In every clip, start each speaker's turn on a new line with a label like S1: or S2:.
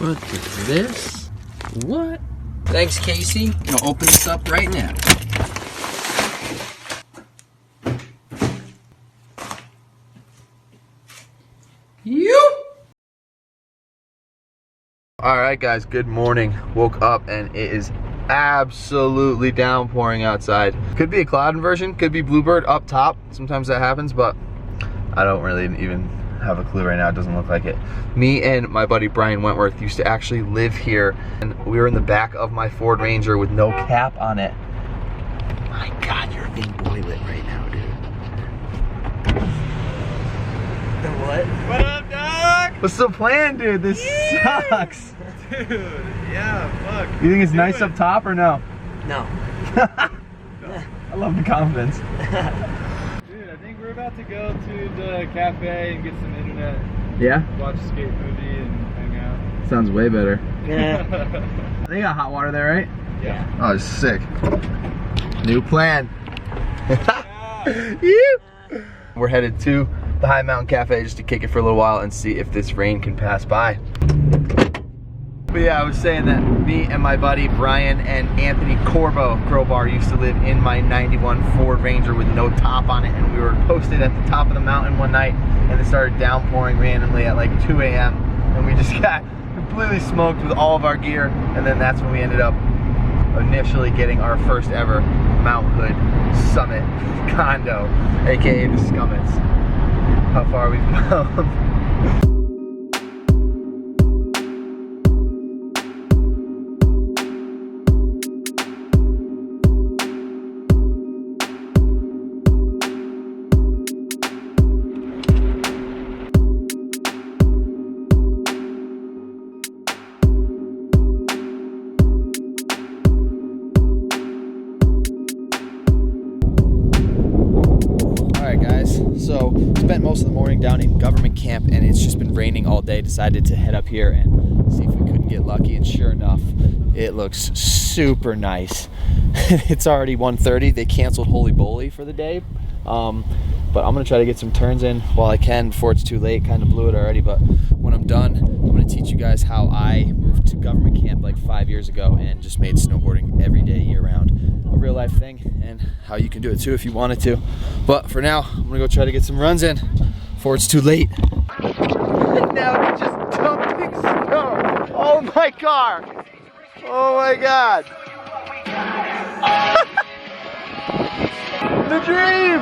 S1: What is this? What? Thanks, Casey. I'm gonna open this up right now. Yeeww!
S2: Alright guys, good morning. Woke up and it is absolutely downpouring outside. Could be a cloud inversion, could be bluebird up top. Sometimes that happens, but I don't really even have a clue right now. It doesn't look like it. Me and my buddy Brian Wentworth used to actually live here, and we were in the back of my Ford Ranger with no cap on it. My God, you're being boilet right now, dude. The what?
S3: What up, dog?
S2: What's the plan, dude? This sucks.
S3: Dude, yeah, fuck.
S2: You think it's nice up top or no?
S1: No.
S2: I love the confidence.
S3: Dude, I think we're about to go to the cafe and get some internet.
S2: Yeah?
S3: Watch a skate movie and hang out.
S2: Sounds way better.
S1: Yeah.
S2: They got hot water there, right?
S3: Yeah.
S2: Oh, sick. New plan.
S3: Yeah.
S2: We're headed to the High Mountain Cafe just to kick it for a little while and see if this rain can pass by. But yeah, I was saying that me and my buddy Brian and Anthony Crowbar used to live in my 91 Ford Ranger with no top on it, and we were posted at the top of the mountain one night and it started downpouring randomly at like 2 a.m. and we just got completely smoked with all of our gear, and then that's when we ended up initially getting our first ever Mount Hood Summit condo, aka the Scummets. How far we've come. So spent most of the morning down in government camp, and it's just been raining all day. Decided to head up here and see if we couldn't get lucky, and sure enough, it looks super nice. It's already 1:30. They canceled Holy Bowly for the day, but I'm gonna try to get some turns in while I can before it's too late. Kind of blew it already, but when I'm done, I'm gonna teach you guys how I moved to government camp like 5 years ago and just made snowboarding every day, year round, a real life thing, and how you can do it too if you wanted to. But for now, I'm gonna go try to get some runs in before it's too late. Now they're just dumping snow. Oh my car. Oh my God. The dream.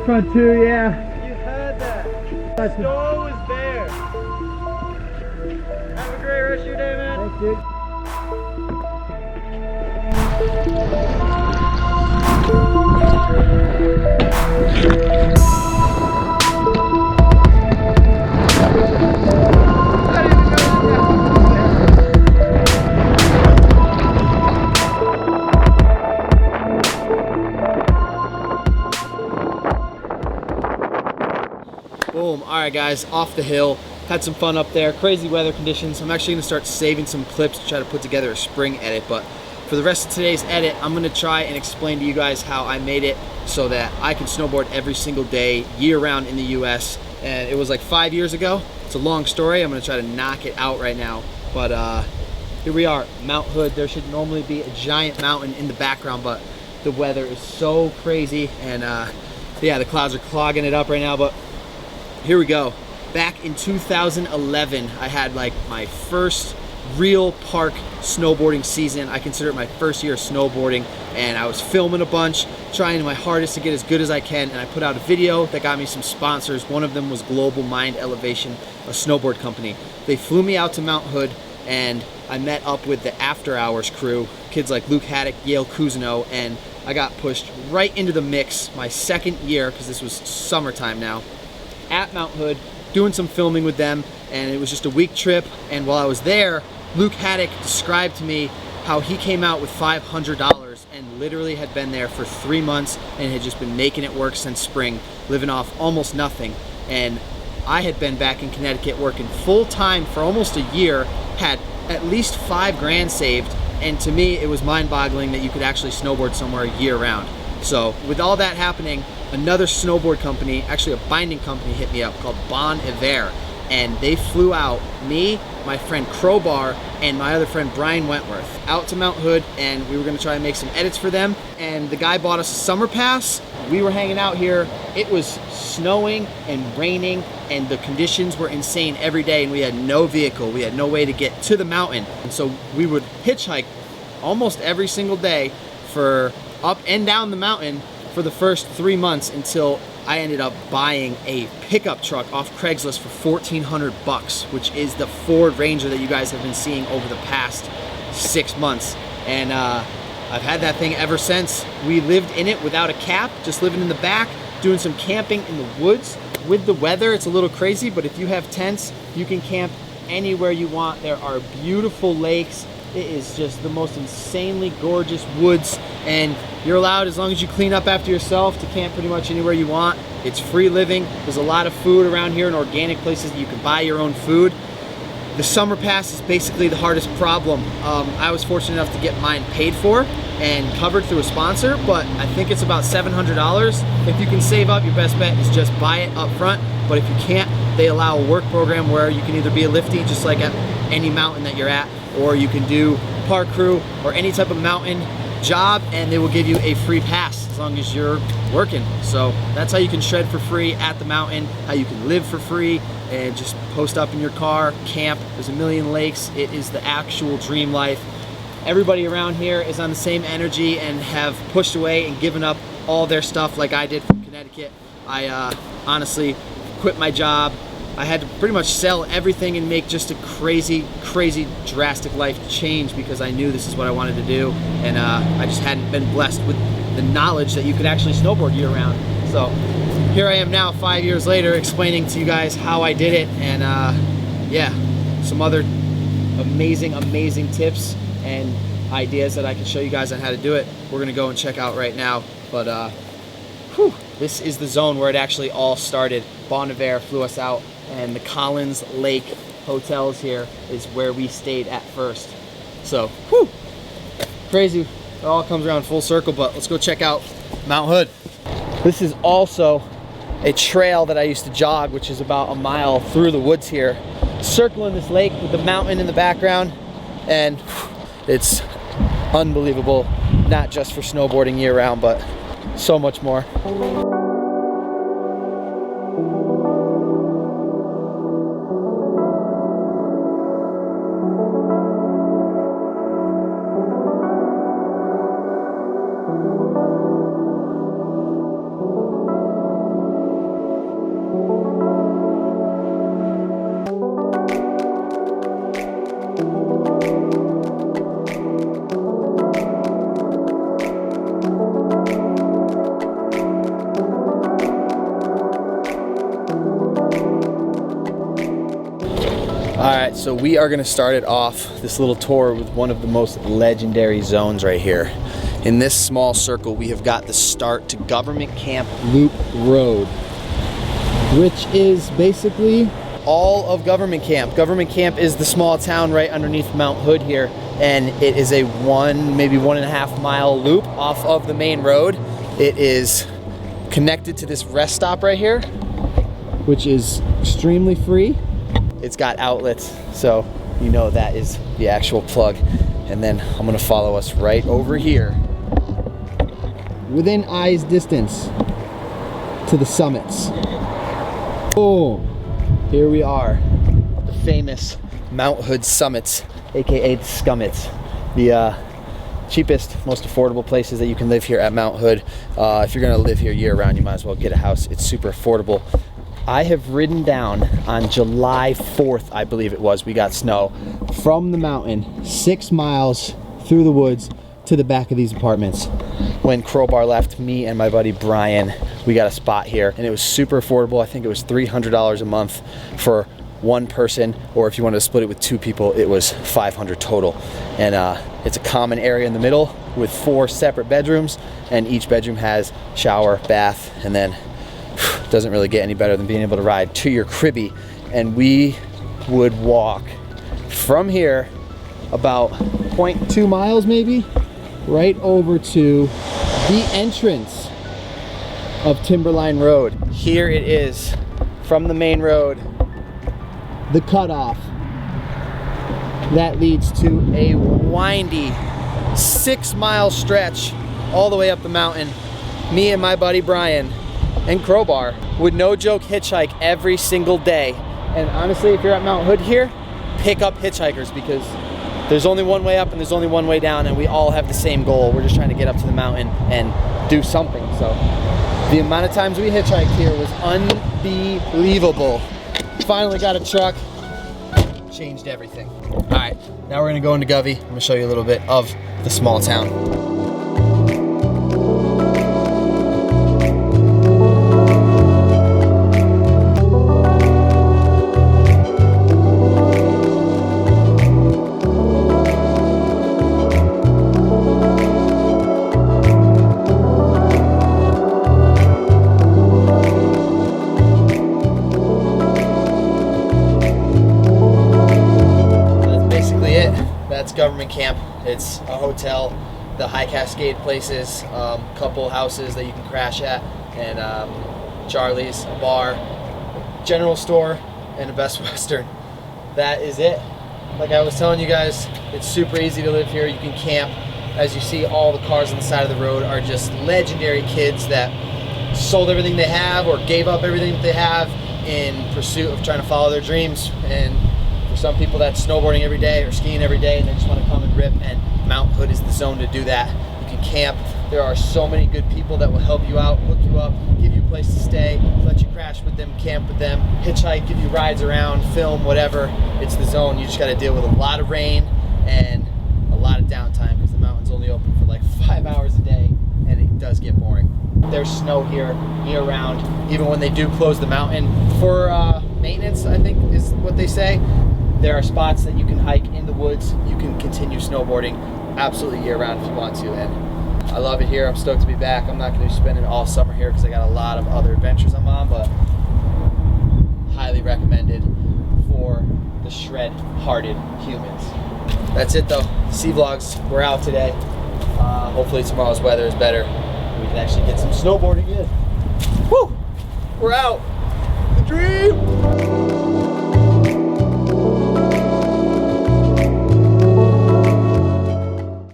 S3: Front two, yeah. You had that. The snow was there. Have a great rest of your day, man. Thanks, dude.
S2: right guys, off the hill. Had some fun up there, crazy weather conditions. I'm actually gonna start saving some clips to try to put together a spring edit, but for the rest of today's edit, I'm gonna try and explain to you guys how I made it so that I can snowboard every single day, year-round in the US. And it was like 5 years ago. It's a long story. I'm gonna try to knock it out right now. But here we are, Mount Hood. There should normally be a giant mountain in the background, but the weather is so crazy. And yeah, the clouds are clogging it up right now, but here we go. Back in 2011, I had like my first real park snowboarding season. I consider it my first year of snowboarding, and I was filming a bunch, trying my hardest to get as good as I can, and I put out a video that got me some sponsors. One of them was Global Mind Elevation, a snowboard company. They flew me out to Mount Hood, and I met up with the After Hours crew, kids like Luke Haddock, Yale Cousineau, and I got pushed right into the mix my second year, because this was summertime now, at Mount Hood, doing some filming with them, and it was just a week trip. And while I was there, Luke Haddock described to me how he came out with $500 and literally had been there for 3 months and had just been making it work since spring, living off almost nothing. And I had been back in Connecticut working full-time for almost a year, had at least 5 grand saved, and to me it was mind-boggling that you could actually snowboard somewhere year-round. So with all that happening, another snowboard company, actually a binding company, hit me up called Bon Iver, and they flew out me, my friend Crowbar, and my other friend Brian Wentworth out to Mount Hood, and we were gonna try and make some edits for them. And the guy bought us a summer pass. We were hanging out here. It was snowing and raining, and the conditions were insane every day, and we had no vehicle. We had no way to get to the mountain. And so we would hitchhike almost every single day for up and down the mountain for the first 3 months, until I ended up buying a pickup truck off Craigslist for $1,400, which is the Ford Ranger that you guys have been seeing over the past 6 months. And I've had that thing ever since. We lived in it without a cap, just living in the back, doing some camping in the woods. With the weather, it's a little crazy, but if you have tents, you can camp anywhere you want. There are beautiful lakes. It is just the most insanely gorgeous woods, and you're allowed, as long as you clean up after yourself, to camp pretty much anywhere you want. It's free living. There's a lot of food around here and organic places that you can buy your own food. The summer pass is basically the hardest problem. I was fortunate enough to get mine paid for and covered through a sponsor, but I think it's about $700. If you can save up, your best bet is just buy it up front. But if you can't, they allow a work program where you can either be a lifty, just like at any mountain that you're at, or you can do park crew or any type of mountain job, and they will give you a free pass as long as you're working. So that's how you can shred for free at the mountain, how you can live for free and just post up in your car, camp. There's a million lakes. It is the actual dream life. Everybody around here is on the same energy and have pushed away and given up all their stuff like I did from Connecticut. I honestly quit my job. I had to pretty much sell everything and make just a crazy, crazy, drastic life change, because I knew this is what I wanted to do, and I just hadn't been blessed with the knowledge that you could actually snowboard year-round. So here I am now, 5 years later, explaining to you guys how I did it, and yeah, some other amazing, amazing tips and ideas that I can show you guys on how to do it. We're gonna go and check out right now, but whew, this is the zone where it actually all started. Bon Iver flew us out, and the Collins Lake hotels here is where we stayed at first. So, whew, crazy. It all comes around full circle, but let's go check out Mount Hood. This is also a trail that I used to jog, which is about a mile through the woods here, circling this lake with the mountain in the background, and it's unbelievable, not just for snowboarding year-round, but so much more. Alright, so we are going to start it off, this little tour, with one of the most legendary zones right here. In this small circle, we have got the start to Government Camp Loop Road. which is basically all of Government Camp. Government Camp is the small town right underneath Mount Hood here, and it is a maybe 1.5 mile loop off of the main road. It is connected to this rest stop right here, which is extremely free. It's got outlets, so you know that is the actual plug. And then I'm gonna follow us right over here, within eye's distance to the summits. Boom, here we are, the famous Mount Hood summits, AKA the Scummits. The cheapest, most affordable places that you can live here at Mount Hood. If you're gonna live here year round, you might as well get a house. It's super affordable. I have ridden down on July 4th, I believe it was, we got snow, from the mountain, 6 miles through the woods to the back of these apartments. When Crowbar left, me and my buddy Brian, we got a spot here, and it was super affordable. I think it was $300 a month for one person, or if you wanted to split it with 2 people, it was $500 total. And it's a common area in the middle with 4 separate bedrooms, and each bedroom has shower, bath, and then doesn't really get any better than being able to ride to your cribby. And we would walk from here about 0.2 miles maybe, right over to the entrance of Timberline Road. Here it is from the main road, the cutoff that leads to a windy 6 mile stretch all the way up the mountain. Me and my buddy Brian and Crowbar would, no joke, hitchhike every single day. And honestly, if you're at Mount Hood here, pick up hitchhikers, because there's only one way up and there's only one way down, and we all have the same goal. We're just trying to get up to the mountain and do something. So the amount of times we hitchhiked here was unbelievable. Finally got a truck, changed everything. All right, now we're gonna go into Govey. I'm gonna show you a little bit of the small town. That's Government Camp. It's a hotel, the High Cascade places, couple houses that you can crash at, and Charlie's, a bar, general store, and a Best Western. That is it. Like I was telling you guys, it's super easy to live here. You can camp. As you see, all the cars on the side of the road are just legendary kids that sold everything they have or gave up everything that they have in pursuit of trying to follow their dreams. And for some people, that's snowboarding every day or skiing every day, and they just want to come and rip, and Mount Hood is the zone to do that. You can camp. There are so many good people that will help you out, hook you up, give you a place to stay, let you crash with them, camp with them, hitchhike, give you rides around, film, whatever. It's the zone. You just got to deal with a lot of rain and a lot of downtime, because the mountain's only open for like 5 hours a day, and it does get boring. There's snow here year round, even when they do close the mountain for maintenance, I think is what they say. There are spots that you can hike in the woods. You can continue snowboarding absolutely year round if you want to, and I love it here. I'm stoked to be back. I'm not going to be spending all summer here because I got a lot of other adventures I'm on, but highly recommended for the shred-hearted humans. That's it though. C-Vlogs, we're out today. Hopefully tomorrow's weather is better. We can actually get some snowboarding in. Woo! We're out. The dream!